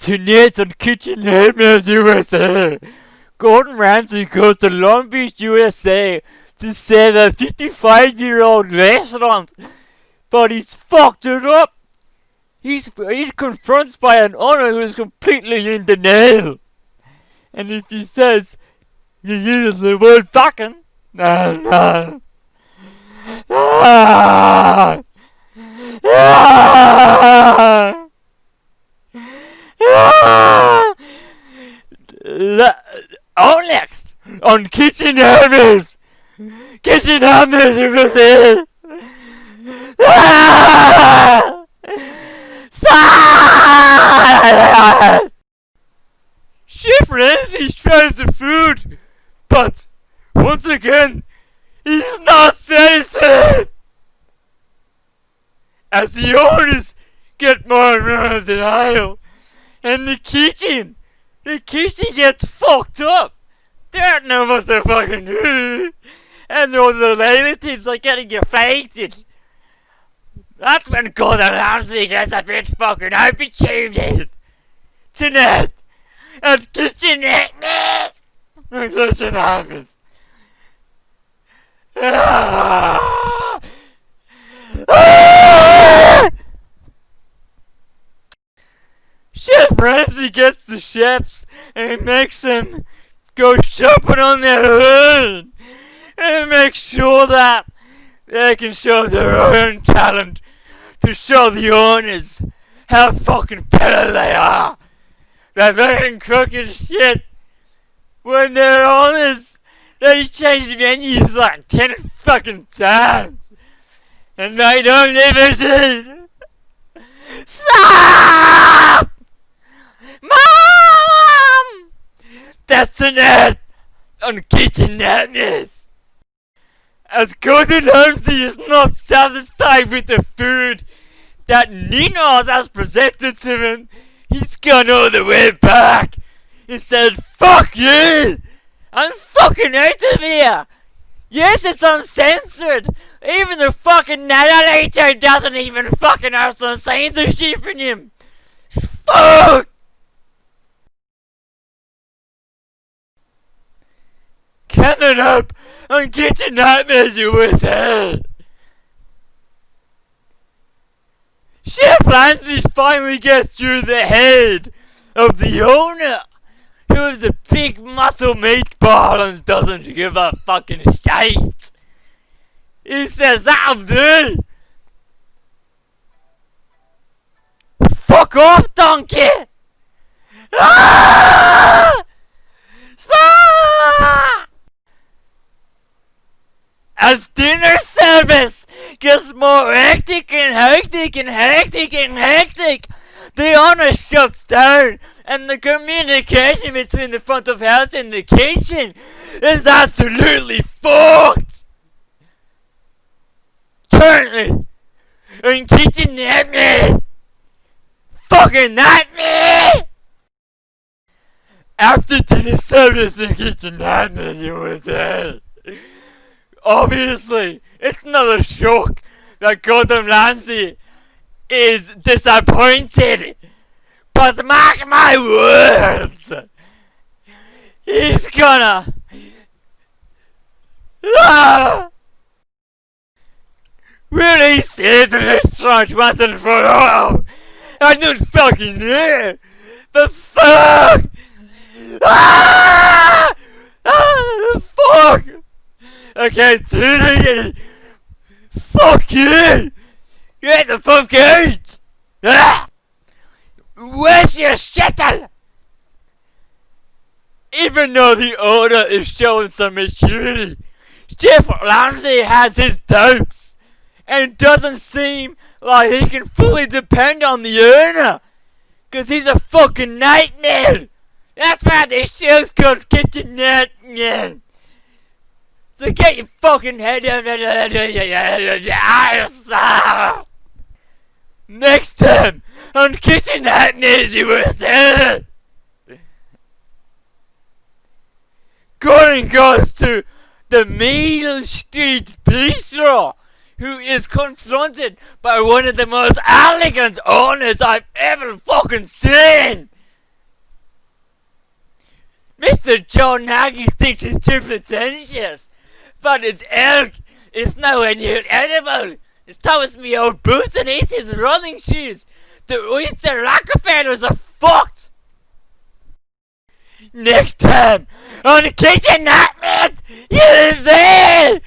Tonight on Kitchen Nightmares USA, Gordon Ramsay goes to Long Beach, USA to save a 55-year-old restaurant, but he's fucked it up. He's confronted by an owner who is completely in denial. And if he says, you use the word fucking, nah. All next on Kitchen Nightmares. Kitchen Nightmares USA. Chef Ramsay tries the food, but once again, he's not satisfied. As the owners get more and more in denial, and the kitchen gets fucked up. They don't know what they're fucking doing, and all the relatives are getting affected. That's when Gordon Ramsay gets a bit fucking opportunity. Tonight, at Kitchen Nightmares. Kitchen Nightmares. Chef Ramsay gets the chefs and he makes them go shopping on their own and makes sure that they can show their own talent to show the owners how fucking better they are. They're fucking cooking shit when they're owners. They change menus like 10 fucking times and they don't ever see. Stop! Mom! That's tonight on Kitchen Nightmares. As Gordon Ramsay is not satisfied with the food that Ninos has presented to him, he's gone all the way back. He said, fuck you! I'm fucking out of here! Yes, it's uncensored! Even the fucking narrator doesn't even fucking have some censorship in him! Fuck! Coming up on Kitchen Nightmares USA! Chef Ramsay finally gets through the head of the owner, who is a big muscle meatball and doesn't give a fucking shit. He says, that'll do! Fuck off, donkey! Ah! Stop! As dinner service gets more hectic and hectic and hectic and hectic, the owner shuts down and the communication between the front of house and the kitchen is absolutely fucked. Currently, in Kitchen Nightmares, fucking nightmare! After dinner service in Kitchen Nightmares USA, obviously, it's not a shock that Gordon Ramsay is disappointed. But mark my words, he's gonna really save the restaurant once and for all. I don't fucking know, but fuck! Fuck! I can't do it! Fuck you! Get the fuck out! Where's your shuttle? Even though the owner is showing some maturity, Chef Ramsay has his doubts and doesn't seem like he can fully depend on the owner, cause he's a fucking nightmare. That's why this show's called Kitchen Nightmares. So get your fucking head out of your next time on Kitchen Nightmares USA. Gordon goes to the Meal Street Bistro, who is confronted by one of the most elegant owners I've ever fucking seen. Mr. Joe Nagy thinks it's too pretentious, but his elk is nowhere near edible. His Thomas me old boots and he's his running shoes. The Oyster Rockefellers are fucked. Next time on the Kitchen Nightmares, you see!